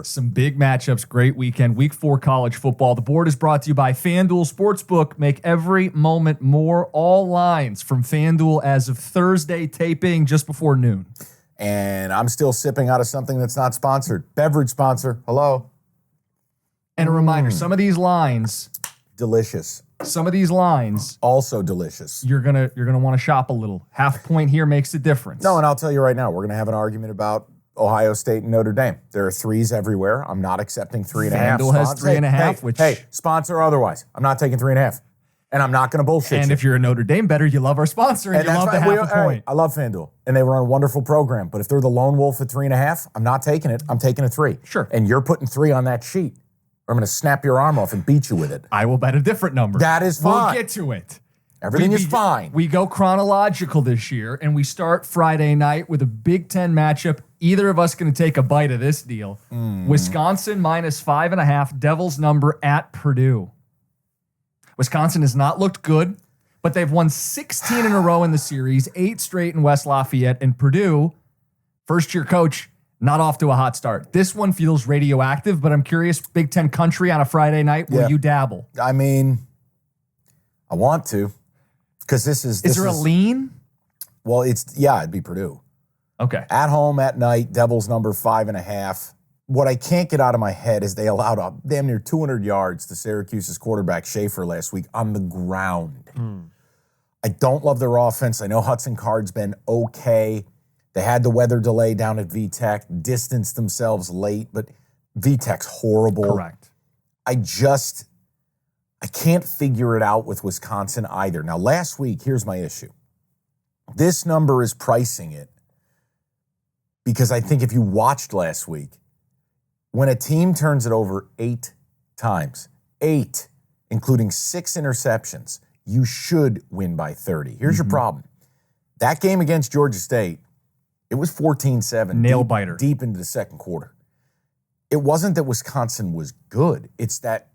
Some big matchups, great weekend. Week 4 college football. The board is brought to you by FanDuel Sportsbook. Make every moment more. All lines from FanDuel as of Thursday taping just before noon. And I'm still sipping out of something that's not sponsored. Beverage sponsor. Hello. And a reminder, some of these lines, delicious. Some of these lines, also delicious. You're gonna want to shop a little. Half point here makes a difference. No, and I'll tell you right now, we're gonna have an argument about Ohio State and Notre Dame. There are threes everywhere. I'm not accepting 3.5. FanDuel has 3.5, hey, sponsor or otherwise. I'm not taking 3.5. And I'm not going to bullshit And you. if you're a Notre Dame bettor, you love our sponsor and you love the half a point. I love FanDuel, and they run a wonderful program. But if they're the lone wolf at 3.5, I'm not taking it. I'm taking a 3. Sure. And you're putting 3 on that sheet, or I'm going to snap your arm off and beat you with it. I will bet a different number. That is fine. We'll get to it. Everything is fine. We go chronological this year, and we start Friday night with a Big Ten matchup. Either of us going to take a bite of this deal. Wisconsin minus 5.5, Devils number at Purdue. Wisconsin has not looked good, but they've won 16 in a row in the series, 8 straight in West Lafayette, and Purdue, first-year coach, not off to a hot start. This one feels radioactive, but I'm curious, Big Ten country on a Friday night, will you dabble? I mean, I want to, because this is... Is there a lean? Well, it'd be Purdue. Okay. At home at night, Devils number 5.5. What I can't get out of my head is they allowed up damn near 200 yards to Syracuse's quarterback Schaefer last week on the ground. I don't love their offense. I know Hudson Card's been okay. They had the weather delay down at VTech, distanced themselves late, but VTech's horrible. Correct. I can't figure it out with Wisconsin either. Now, last week, here's my issue. This number is pricing it because I think if you watched last week, when a team turns it over 8 times, 8, including 6 interceptions, you should win by 30. Here's your problem. That game against Georgia State, it was 14-7. Nail-biter. Deep into the second quarter. It wasn't that Wisconsin was good. It's that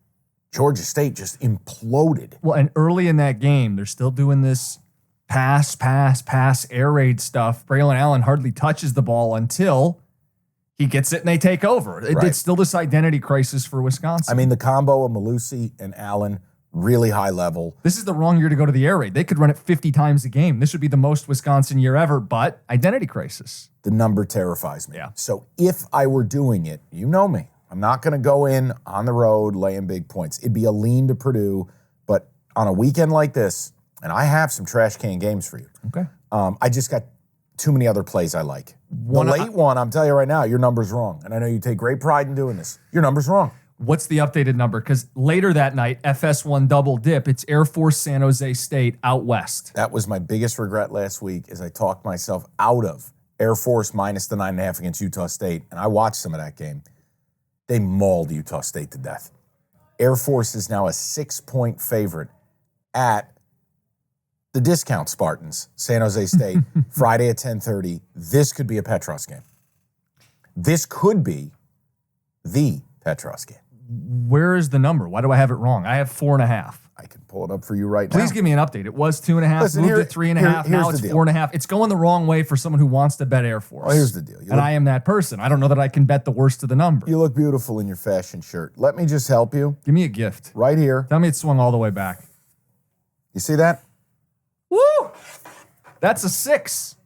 Georgia State just imploded. Well, and early in that game, they're still doing this pass, air raid stuff. Braylon Allen hardly touches the ball until he gets it and they take over. It's still this identity crisis for Wisconsin. I mean, the combo of Malusi and Allen, really high level. This is the wrong year to go to the air raid. They could run it 50 times a game. This would be the most Wisconsin year ever, but identity crisis. The number terrifies me. Yeah. So if I were doing it, you know me, I'm not going to go in on the road laying big points. It'd be a lean to Purdue, but on a weekend like this, and I have some trash can games for you. Okay. I just got too many other plays I like. The late one, I'm telling you right now, your number's wrong. And I know you take great pride in doing this. Your number's wrong. What's the updated number? Because later that night, FS1 double dip. It's Air Force San Jose State out west. That was my biggest regret last week is I talked myself out of Air Force minus the 9.5 against Utah State. And I watched some of that game. They mauled Utah State to death. Air Force is now a 6-point favorite at the discount Spartans, San Jose State, Friday at 10:30. This could be a Petros game. This could be the Petros game. Where is the number? Why do I have it wrong? I have 4.5. I can pull it up for you right now. Please give me an update. It was 2.5, Listen, moved to 3.5. Now it's 4.5. It's going the wrong way for someone who wants to bet Air Force. Well, here's the deal. I am that person. I don't know that I can bet the worst of the number. You look beautiful in your fashion shirt. Let me just help you. Give me a gift. Right here. Tell me it swung all the way back. You see that? Woo! That's a 6.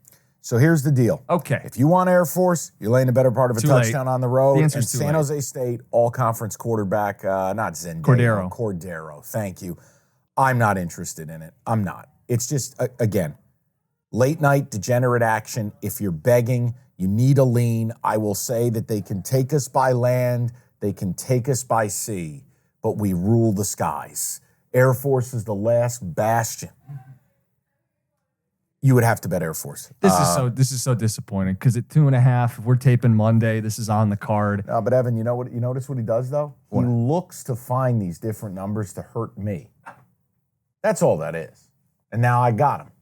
So here's the deal. Okay. If you want Air Force, you're laying the better part of a touchdown on the road. The answer's and San Jose State, all-conference quarterback, not Zendaya. Cordero. Thank you. I'm not interested in it. I'm not. It's just, again, late night degenerate action. If you're begging, you need a lean. I will say that they can take us by land. They can take us by sea. But we rule the skies. Air Force is the last bastion. You would have to bet Air Force. This is so disappointing because at 2.5, if we're taping Monday, this is on the card. No, but Evan, you notice what he does though? What? He looks to find these different numbers to hurt me. That's all that is. And now I got him.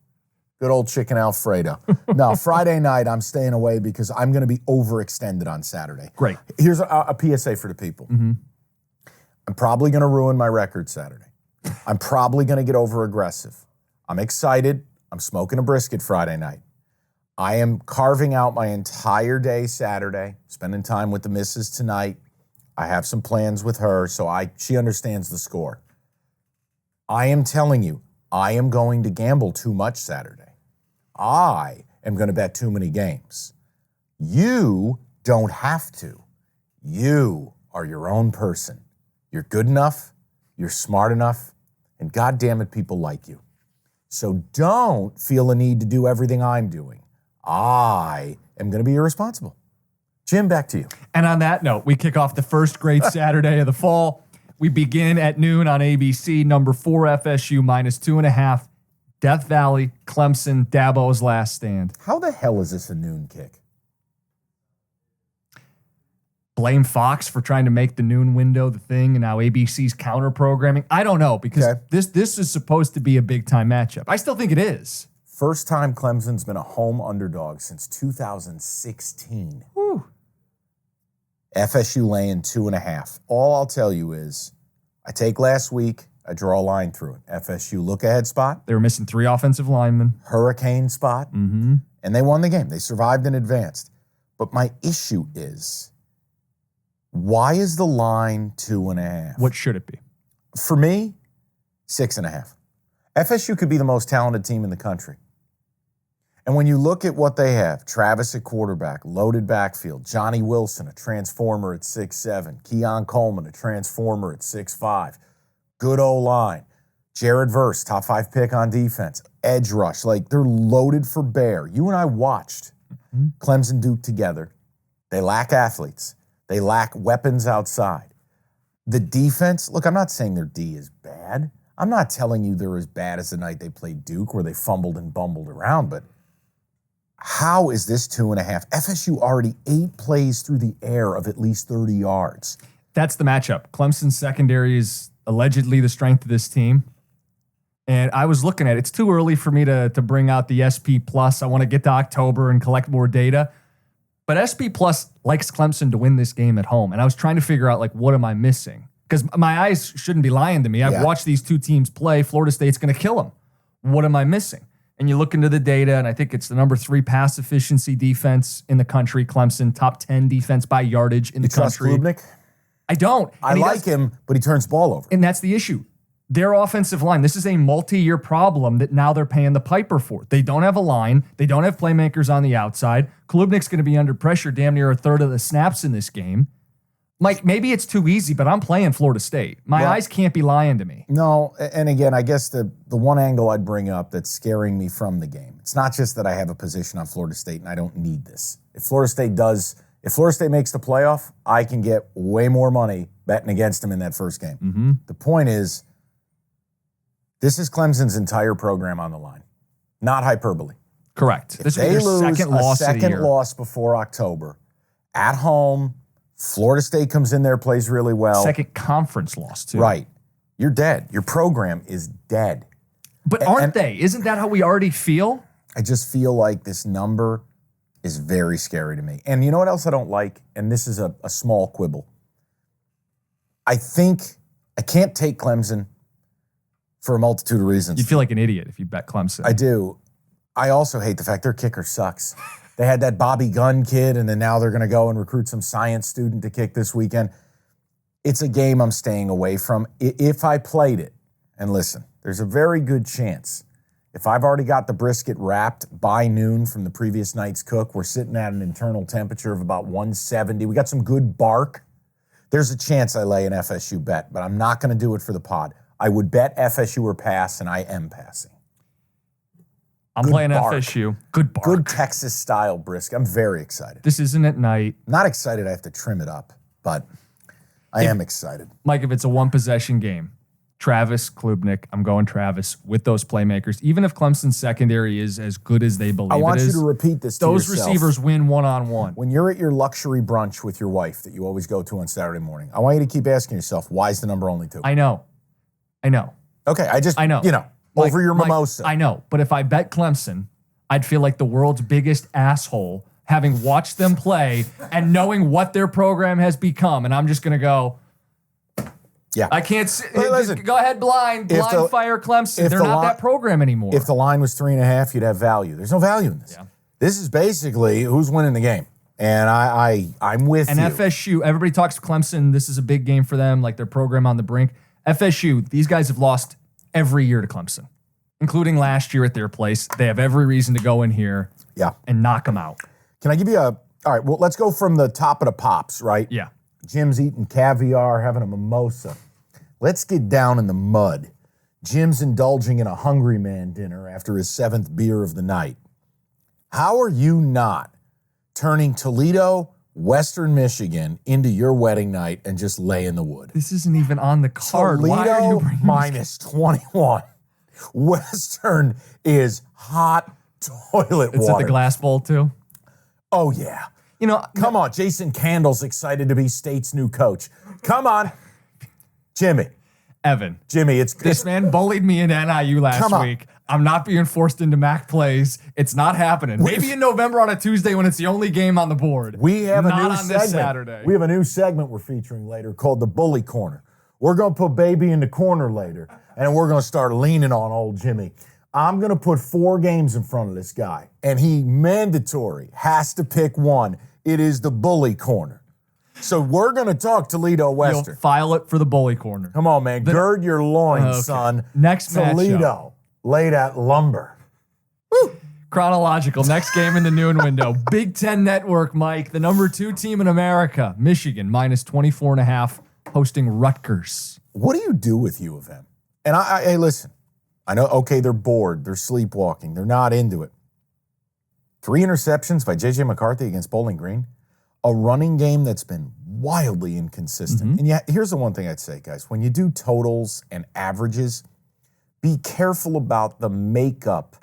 Good old chicken Alfredo. No, Friday night I'm staying away because I'm going to be overextended on Saturday. Great. Here's a PSA for the people. I'm probably going to ruin my record Saturday. I'm probably going to get over aggressive. I'm excited. I'm smoking a brisket Friday night. I am carving out my entire day Saturday, spending time with the missus tonight. I have some plans with her, so she understands the score. I am telling you, I am going to gamble too much Saturday. I am going to bet too many games. You don't have to. You are your own person. You're good enough, you're smart enough, and God damn it, people like you. So don't feel a need to do everything I'm doing. I am going to be irresponsible. Jim, back to you. And on that note, we kick off the first great Saturday of the fall. We begin at noon on ABC, number 4 FSU -2.5. Death Valley, Clemson, Dabo's last stand. How the hell is this a noon kick? Blame Fox for trying to make the noon window the thing, and now ABC's counter programming. I don't know, because this is supposed to be a big time matchup. I still think it is. First time Clemson's been a home underdog since 2016. Whew. FSU laying 2.5. All I'll tell you is, I take last week, I draw a line through it. FSU look-ahead spot. They were missing 3 offensive linemen. Hurricane spot. Mm-hmm. And they won the game. They survived and advanced. But my issue is, why is the line 2.5? What should it be? For me, 6.5. FSU could be the most talented team in the country. And when you look at what they have, Travis at quarterback, loaded backfield, Johnny Wilson, a transformer at 6'7", Keon Coleman, a transformer at 6'5", good O-line, Jared Verse, top 5 pick on defense, edge rush, like they're loaded for bear. You and I watched Clemson Duke together. They lack athletes. They lack weapons outside. The defense, look, I'm not saying their D is bad. I'm not telling you they're as bad as the night they played Duke where they fumbled and bumbled around, but how is this 2.5? FSU already 8 plays through the air of at least 30 yards. That's the matchup. Clemson's secondary is allegedly the strength of this team. And I was looking at it. It's too early for me to bring out the SP Plus. I want to get to October and collect more data. But SP Plus likes Clemson to win this game at home. And I was trying to figure out, like, what am I missing? Because my eyes shouldn't be lying to me. I've watched these two teams play. Florida State's going to kill them. What am I missing? And you look into the data, and I think it's the number 3 pass efficiency defense in the country. Clemson, top 10 defense by yardage in the country. You trust Klubnik? I don't. I like him, but he turns the ball over. And that's the issue. Their offensive line, this is a multi-year problem that now they're paying the piper for. They don't have a line. They don't have playmakers on the outside. Klubnik's going to be under pressure damn near a third of the snaps in this game. Mike, maybe it's too easy, but I'm playing Florida State. My eyes can't be lying to me. No, and again, I guess the one angle I'd bring up that's scaring me from the game, it's not just that I have a position on Florida State and I don't need this. If Florida State makes the playoff, I can get way more money betting against them in that first game. Mm-hmm. The point is, this is Clemson's entire program on the line. Not hyperbole. Correct. If this they is their lose second loss of the year. loss before October, at home, Florida State comes in there, plays really well. Second conference loss, too. Right. You're dead. Your program is dead. But aren't they? Isn't that how we already feel? I just feel like this number is very scary to me. And you know what else I don't like? And this is a small quibble. I think I can't take Clemson for a multitude of reasons. You'd feel like an idiot if you bet Clemson. I do. I also hate the fact their kicker sucks. They had that Bobby Gunn kid, and then now they're going to go and recruit some science student to kick this weekend. It's a game I'm staying away from. If I played it, and listen, there's a very good chance. If I've already got the brisket wrapped by noon from the previous night's cook, we're sitting at an internal temperature of about 170. We got some good bark. There's a chance I lay an FSU bet, but I'm not going to do it for the pod. I would bet FSU or pass, and I am passing. I'm playing FSU. Good bark. Good Texas-style brisket. I'm very excited. This isn't at night. Not excited I have to trim it up, but I am excited. Mike, if it's a one-possession game, Travis, Klubnik, I'm going Travis with those playmakers. Even if Clemson's secondary is as good as they believe it is. I want you to repeat this to those yourself. Receivers win one-on-one. When you're at your luxury brunch with your wife that you always go to on Saturday morning, I want you to keep asking yourself, why is the number only 2? I know. Okay, I know. Mike, over your mimosa. I know, but if I bet Clemson, I'd feel like the world's biggest asshole having watched them play and knowing what their program has become. And I'm just going to go, yeah. I can't see. Go ahead, blind fire Clemson. They're not that program anymore. If the line was 3.5, you'd have value. There's no value in this. Yeah. This is basically who's winning the game. And I'm with And you. FSU, everybody talks Clemson. This is a big game for them, like their program on the brink. FSU, these guys have lost every year to Clemson, including last year at their place. They have every reason to go in here and knock them out. Can I give you all right, well, let's go from the top of the pops, right? Yeah. Jim's eating caviar, having a mimosa. Let's get down in the mud. Jim's indulging in a hungry man dinner after his 7th beer of the night. How are you not turning Toledo, Western Michigan into your wedding night and just lay in the wood? This isn't even on the card. Toledo Why are you bringing minus 21. Western is hot toilet It's water. at the glass bowl too. Oh, yeah. You know, Come on, Jason Candle's excited to be State's new coach. Come on. Jimmy, it's this man bullied me in NIU last week. I'm not being forced into MAC plays. It's not happening. Maybe in November on a Tuesday when it's the only game on the board. We have not a new on segment. This Saturday. We have a new segment we're featuring later called the Bully Corner. We're going to put Baby in the corner later, and we're going to start leaning on old Jimmy. I'm going to put 4 games in front of this guy, and he mandatory has to pick one. It is the Bully Corner. So we're going to talk Toledo Western. You'll file it for the Bully Corner. Come on, man. Gird your loins, son. Next Toledo. Lay that lumber. Woo. Chronological. Next game in the noon window. Big Ten Network, Mike. The number 2 team in America. Michigan, minus 24.5, hosting Rutgers. What do you do with U of M? And hey, listen. I know, okay, they're bored. They're sleepwalking. They're not into it. 3 interceptions by J.J. McCarthy against Bowling Green. A running game that's been wildly inconsistent. And here's the one thing I'd say, guys. When you do totals and averages, be careful about the makeup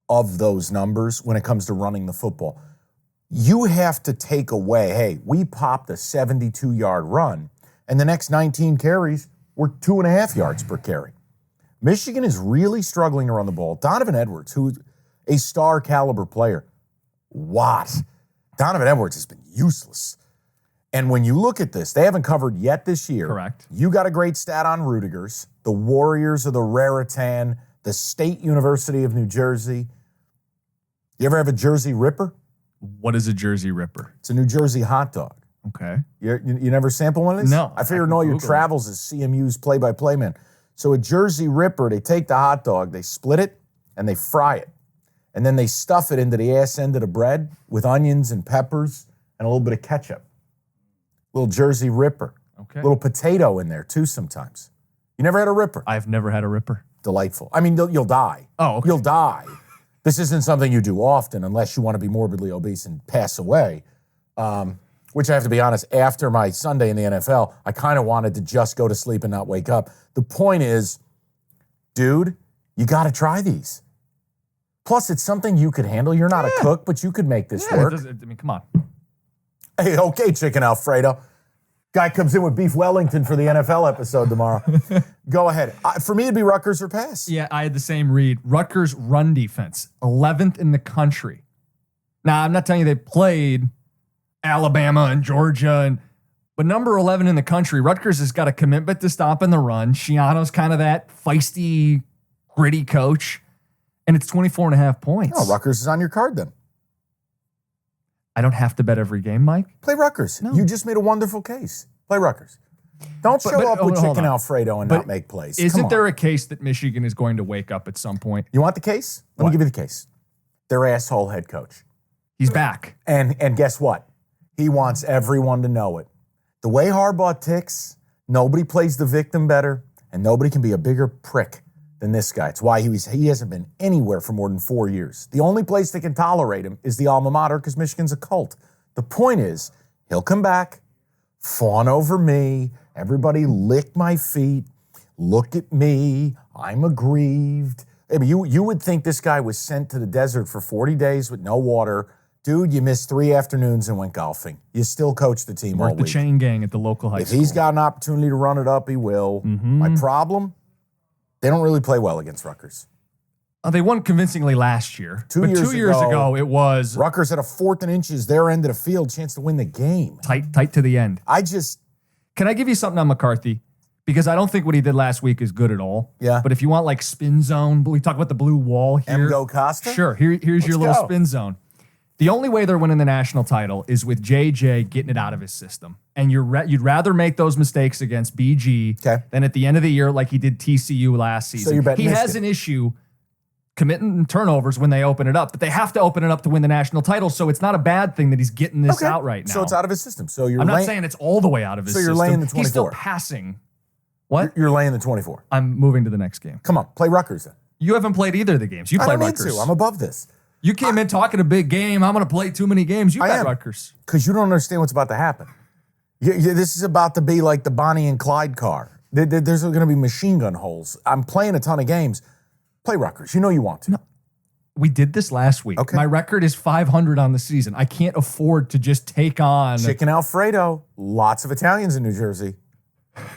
of those numbers when it comes to running the football. You have to take away, hey, we popped a 72-yard run, and the next 19 carries were 2.5 yards per carry. Michigan is really struggling to run the ball. Donovan Edwards, who's a star caliber player, Donovan Edwards has been useless. And when you look at this, they haven't covered yet this year. Correct. You got a great stat on Rutgers, the Warriors of the Raritan, the State University of New Jersey. You ever have a Jersey Ripper? What is a Jersey Ripper? It's a New Jersey hot dog. Okay. You never sample one of these? No. I figured in all your travels as CMU's play-by-play man. So a Jersey Ripper, they take the hot dog, they split it, and they fry it. And then they stuff it into the ass end of the bread with onions and peppers and a little bit of ketchup. Little Jersey Ripper. Okay. Little potato in there, too, sometimes. You never had a Ripper? I've never had a Ripper. Delightful. I mean, you'll die. Oh, okay. You'll die. This isn't something you do often unless you want to be morbidly obese and pass away, which I have to be honest, after my Sunday in the NFL, I kind of wanted to just go to sleep and not wake up. The point is, dude, you got to try these. Plus, it's something you could handle. You're not a cook, but you could make this work. Come on. Hey, okay, Chicken Alfredo. Guy comes in with beef Wellington for the NFL episode tomorrow. Go ahead. For me, it'd be Rutgers or pass. Yeah, I had the same read. Rutgers run defense, 11th in the country. Now, I'm not telling you they played Alabama and Georgia, but number 11 in the country. Rutgers has got a commitment to stopping the run. Shiano's kind of that feisty, gritty coach, and it's 24.5 points. Oh, Rutgers is on your card then. I don't have to bet every game, Mike. Play Rutgers. No. You just made a wonderful case. Play Rutgers. Don't show up with Chicken Alfredo and not make plays. Isn't there a case that Michigan is going to wake up at some point? You want the case? Let me give you the case. Their asshole head coach. He's back. And guess what? He wants everyone to know it. The way Harbaugh ticks, nobody plays the victim better, and nobody can be a bigger prick than this guy. It's why he hasn't been anywhere for more than 4 years. The only place that can tolerate him is the alma mater because Michigan's a cult. The point is, he'll come back, fawn over me, everybody lick my feet, look at me, I'm aggrieved. I mean, you would think this guy was sent to the desert for 40 days with no water. Dude, you missed 3 afternoons and went golfing. You still coach the team all Worked the week. chain gang at the local high If school. he's got an opportunity to run it up, he will. My problem, they don't really play well against Rutgers. They won convincingly last year. Two but years 2 years ago, ago, it was Rutgers had a 4th and inches, their end of the field, chance to win the game. tight to the end. Can I give you something on McCarthy? Because I don't think what he did last week is good at all. Yeah. But if you want like spin zone, we talk about the blue wall here. Go Costa? Sure. Here's your little go. spin zone. The only way they're winning the national title is with JJ getting it out of his system. And you'd rather make those mistakes against BG than at the end of the year like he did TCU last season. So you're betting he has an issue committing turnovers when they open it up, but they have to open it up to win the national title. So it's not a bad thing that he's getting this out right now. So it's out of his system. So I'm not saying it's all the way out of his system. So you're laying the 24. He's still passing. What? You're laying the 24. I'm moving to the next game. Come on, play Rutgers then. You haven't played either of the games. You play Rutgers. I don't need to. I'm above this. You came in talking a big game. I'm going to play too many games. You bet Rutgers. Because you don't understand what's about to happen. This is about to be like the Bonnie and Clyde car. There's going to be machine gun holes. I'm playing a ton of games. Play Rutgers. You know you want to. No. We did this last week. Okay. My record is 500 on the season. I can't afford to just take on... Chicken Alfredo. Lots of Italians in New Jersey.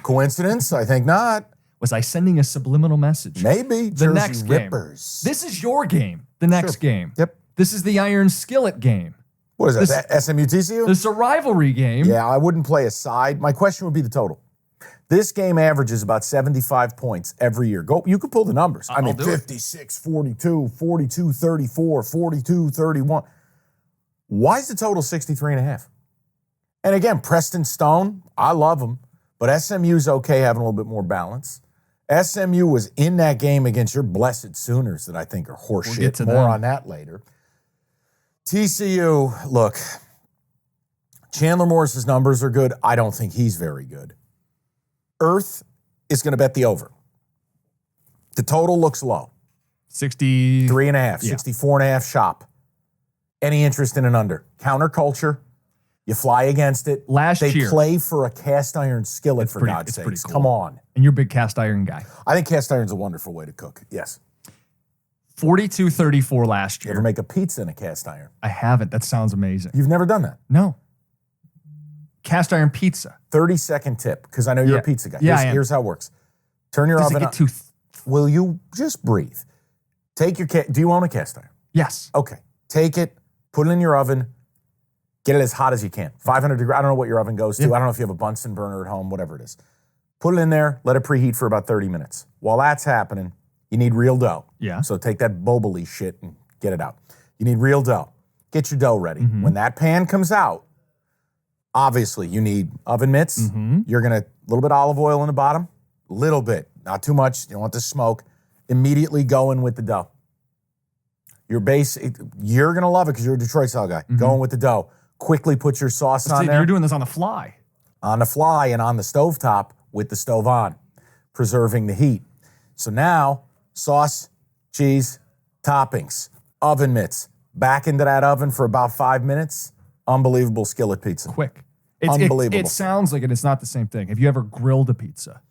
Coincidence? I think not. Was I sending a subliminal message? Maybe. The Jersey next Rippers. game. This is your game. The next game. Yep. This is the Iron Skillet game. What is that? SMU TCU? This is a rivalry game. Yeah, I wouldn't play a side. My question would be the total. This game averages about 75 points every year. You could pull the numbers. I mean, 56, 42, 42, 34, 42, 31. Why is the total 63.5? And again, Preston Stone, I love him, but SMU's okay having a little bit more balance. SMU was in that game against your blessed Sooners that I think are horseshit. We'll get to more them. on that later. TCU, look, Chandler Morris's numbers are good. I don't think he's very good. Earth is going to bet the over. The total looks low. 63.5. 64.5 shop. Any interest in an under? Counterculture. You fly against it. They play for a cast iron skillet, for God's sakes. Cool. Come on. And you're a big cast iron guy. I think cast iron's a wonderful way to cook. Yes. 42-34 last year. You ever make a pizza in a cast iron? I haven't. That sounds amazing. You've never done that? No. Cast iron pizza. 30-second tip, because I know you're a pizza guy. Here's how it works. Turn your oven on. Will you just breathe? Take your do you own a cast iron? Yes. Okay. Take it, put it in your oven, get it as hot as you can. 500 degrees. I don't know what your oven goes to. I don't know if you have a Bunsen burner at home, whatever it is. Put it in there, let it preheat for about 30 minutes. While that's happening, you need real dough. Yeah. So take that boboli shit and get it out. You need real dough. Get your dough ready. When that pan comes out, obviously you need oven mitts. You're going to, a little bit of olive oil in the bottom, little bit, not too much. You don't want the smoke. Immediately go in with the dough. Your base, you're going to love it because you're a Detroit style guy. Go in with the dough. Quickly put your sauce on there. You're doing this on the fly. On the fly and on the stovetop with the stove on, preserving the heat. So now, sauce, cheese, toppings, oven mitts. Back into that oven for about 5 minutes. Unbelievable skillet pizza. Quick. Unbelievable. It sounds like it's not the same thing. Have you ever grilled a pizza?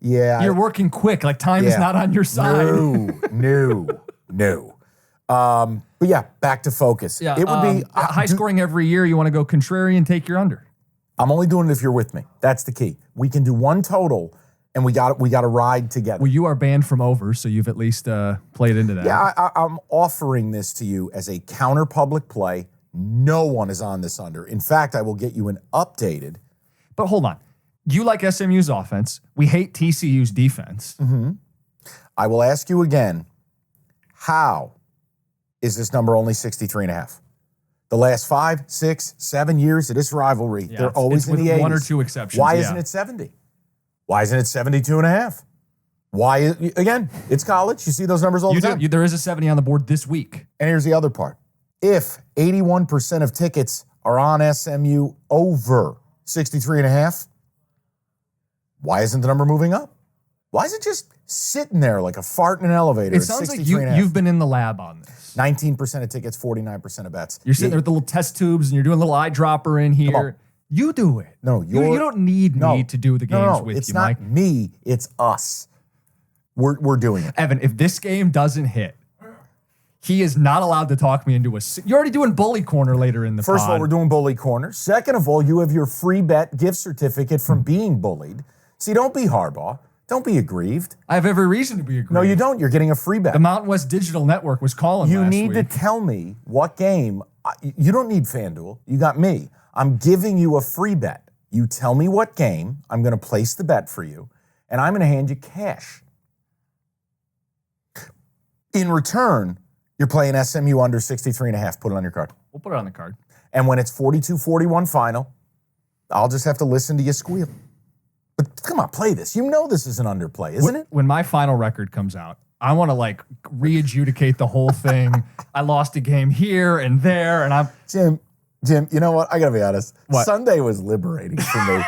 Yeah. You're working quick. Like time is not on your side. No. But yeah, back to focus. Yeah, it would be high scoring every year. You want to go contrarian, take your under. I'm only doing it if you're with me. That's the key. We can do one total, and we got to ride together. Well, you are banned from over, so you've at least played into that. Yeah, I'm offering this to you as a counter public play. No one is on this under. In fact, I will get you an updated. But hold on. You like SMU's offense. We hate TCU's defense. I will ask you again, how is this number only 63.5? The last 5, 6, 7 years of this rivalry, they're always in the 80s. One or two exceptions. Why isn't it 70? Why isn't it 72.5? Why, again, it's college. You see those numbers all the time. There is a 70 on the board this week. And here's the other part. If 81% of tickets are on SMU over 63.5, why isn't the number moving up? Why is it just sitting there like a fart in an elevator? It sounds like you've been in the lab on this. 19% of tickets, 49% of bets. You're sitting there with the little test tubes and you're doing a little eyedropper in here. You do it. No, you don't need me to do the games with you, Mike. It's not me. It's us. We're doing it. Evan, if this game doesn't hit, he is not allowed to talk me into you're already doing bully corner later in the First of all, we're doing bully corner. Second of all, you have your free bet gift certificate from being bullied. See, don't be Harbaugh. Don't be aggrieved. I have every reason to be aggrieved. No, you don't. You're getting a free bet. The Mountain West Digital Network was calling You last need week. to tell me what game. You don't need FanDuel. You got me. I'm giving you a free bet. You tell me what game. I'm going to place the bet for you, and I'm going to hand you cash. In return, you're playing SMU under 63.5. Put it on your card. We'll put it on the card. And when it's 42-41 final, I'll just have to listen to you squeal. But come on, play this. You know this is an underplay, isn't it? When my final record comes out, I want to like re-adjudicate the whole thing. I lost a game here and there, and I'm Jim, you know what? I gotta be honest. What? Sunday was liberating for me.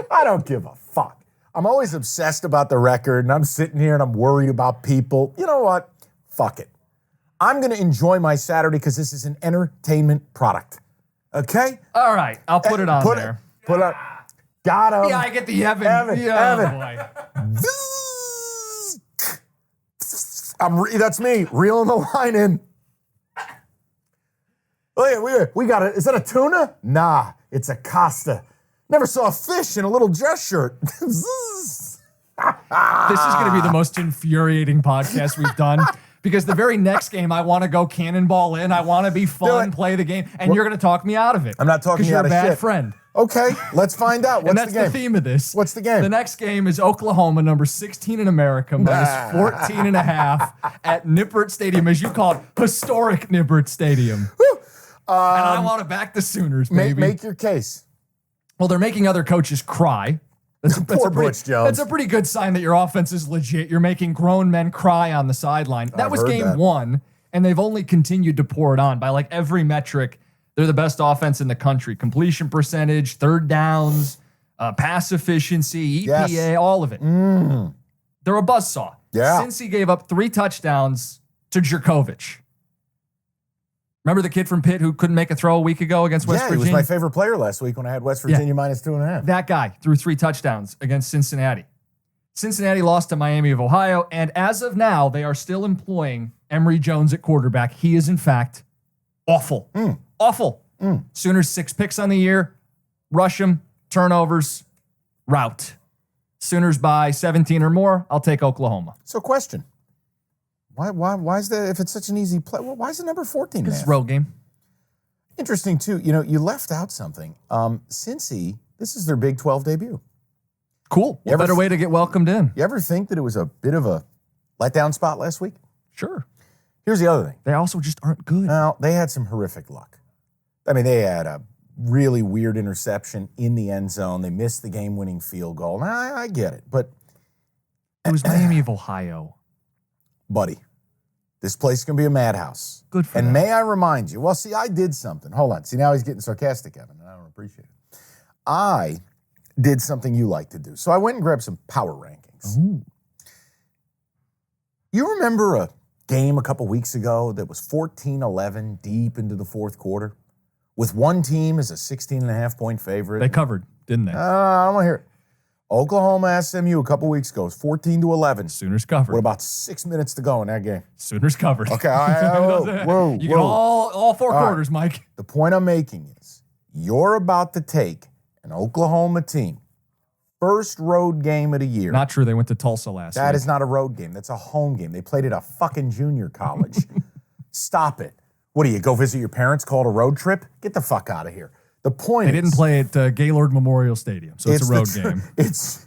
I don't give a fuck. I'm always obsessed about the record, and I'm sitting here and I'm worried about people. You know what? Fuck it. I'm gonna enjoy my Saturday because this is an entertainment product. Okay? all right. I'll put it on there. Put it. Got him. Yeah, I get the Evan. Evan, Yeah, Evan. boy. That's me reeling the line in. Oh, we got it. Is that a tuna? Nah, it's a Costa. Never saw a fish in a little dress shirt. This is going to be the most infuriating podcast we've done because the very next game, I want to go cannonball in. I want to be fun, play the game, and you're going to talk me out of it. I'm not talking you out of shit. Because you're a bad friend. Okay, let's find out. What's And that's the game? the theme of this. What's the game? The next game is Oklahoma, number 16 in America, minus 14 and a half at Nippert Stadium, as you call it, historic Nippert Stadium. And I want to back the Sooners, baby. Make your case. Well, they're making other coaches cry. Poor Butch Jones. That's a pretty good sign that your offense is legit. You're making grown men cry on the sideline. That was game one, and they've only continued to pour it on. By like every metric, they're the best offense in the country. Completion percentage, third downs, pass efficiency, EPA, all of it. They're a buzzsaw. Yeah. Cincy gave up 3 touchdowns to Jerkovich. Remember the kid from Pitt who couldn't make a throw a week ago against West Virginia? He was my favorite player last week when I had West Virginia minus 2.5. That guy threw 3 touchdowns against Cincinnati. Cincinnati lost to Miami of Ohio, and as of now, they are still employing Emory Jones at quarterback. He is, in fact, awful. Awful. Sooners 6 picks on the year. Rush him. Turnovers. Rout. Sooners by 17 or more. I'll take Oklahoma. So question. Why is that, if it's such an easy play, why is it number 14? It's a road game. Interesting, too. You know, you left out something. Cincy, this is their Big 12 debut. Cool. What better way to get welcomed in? You ever think that it was a bit of a letdown spot last week? Sure. Here's the other thing. They also just aren't good. Now, they had some horrific luck. I mean, they had a really weird interception in the end zone. They missed the game-winning field goal. Now, I get it, but... It was Miami of Ohio. Buddy, this place is going to be a madhouse. Good for And them. may I remind you, well, see, I did something. Hold on. See, now he's getting sarcastic, Evan, and I don't appreciate it. I did something you like to do. So I went and grabbed some power rankings. Ooh. You remember a game a couple weeks ago that was 14-11 deep into the fourth quarter with one team as a 16.5-point favorite? They covered, didn't they? I don't want to hear it. Oklahoma SMU a couple weeks ago was 14-11. Sooners covered. With about 6 minutes to go in that game. Sooners covered. Okay, whoa. You get all 4 quarters, Mike. The point I'm making is you're about to take an Oklahoma team, first road game of the year. Not true. They went to Tulsa last week. That is not a road game. That's a home game. They played at a fucking junior college. Stop it. What do you go visit your parents? Call it a road trip? Get the fuck out of here. The point They didn't play at Gaylord Memorial Stadium, so it's a road game. It's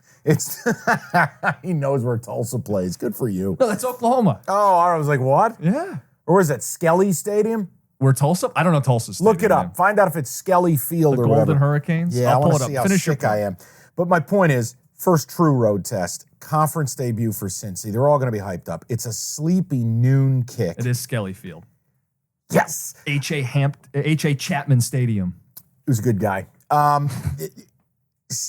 he knows where Tulsa plays. Good for you. No, that's Oklahoma. Oh, I was like, what? Yeah. Or is that Skelly Stadium? Where Tulsa? I don't know Tulsa Stadium. Look it up. Find out if it's Skelly Field The or Golden whatever. Hurricanes? Yeah, I'll I want pull to it see up. how Finish your sick I am. But my point is, first true road test, conference debut for Cincy. They're all going to be hyped up. It's a sleepy noon kick. It is Skelly Field. Yes. H.A. Chapman Stadium. He was a good guy.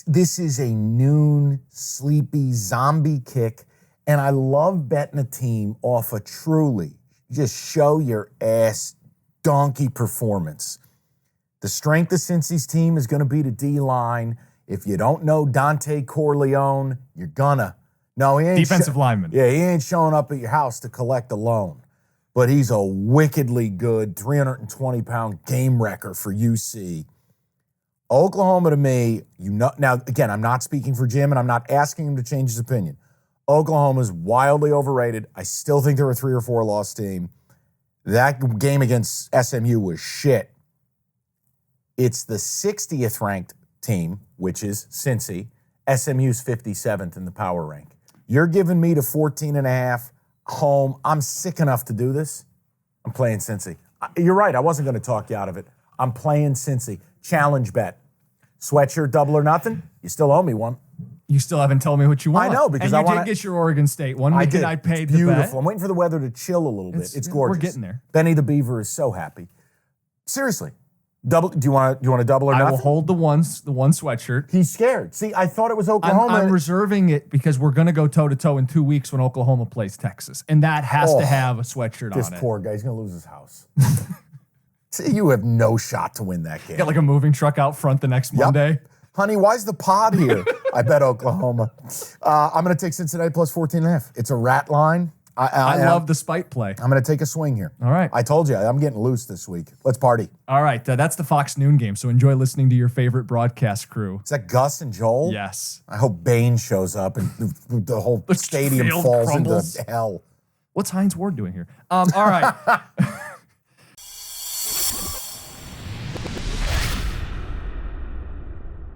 This is a noon, sleepy, zombie kick, and I love betting a team off a truly just show your ass donkey performance. The strength of Cincy's team is going to be the D-line. If you don't know Dante Corleone, you're gonna. No, he ain't. Defensive lineman. Yeah, he ain't showing up at your house to collect a loan. But he's a wickedly good 320-pound game wrecker for UC. Oklahoma to me, now again, I'm not speaking for Jim and I'm not asking him to change his opinion. Oklahoma's wildly overrated. I still think they're a 3 or 4 loss team. That game against SMU was shit. It's the 60th ranked team, which is Cincy. SMU's 57th in the power rank. You're giving me the 14.5 home. I'm sick enough to do this. I'm playing Cincy. You're right. I wasn't going to talk you out of it. I'm playing Cincy. Challenge bet. Sweatshirt, double or nothing. You still owe me one. You still haven't told me what you want. I know, because and I you want did get your Oregon State one. I Nick did. and I paid It's the beautiful. bet. I'm waiting for the weather to chill a little bit. It's gorgeous. We're getting there. Benny the Beaver is so happy. Seriously. Double. Do you want a double or nothing? I will hold the one sweatshirt. He's scared. See, I thought it was Oklahoma. I'm reserving it because we're going to go toe-to-toe in 2 weeks when Oklahoma plays Texas. And that has to have a sweatshirt on it. This poor guy's going to lose his house. See, you have no shot to win that game. Get like a moving truck out front the next Monday. Honey, why's the pod here? I bet Oklahoma. I'm going to take Cincinnati plus 14.5. It's a rat line. I love the spite play. I'm going to take a swing here. All right. I told you, I'm getting loose this week. Let's party. All right. That's the Fox Noon game. So enjoy listening to your favorite broadcast crew. Is that Gus and Joel? Yes. I hope Bain shows up and the whole stadium field falls crumbles. into hell. What's Heinz Ward doing here? All right.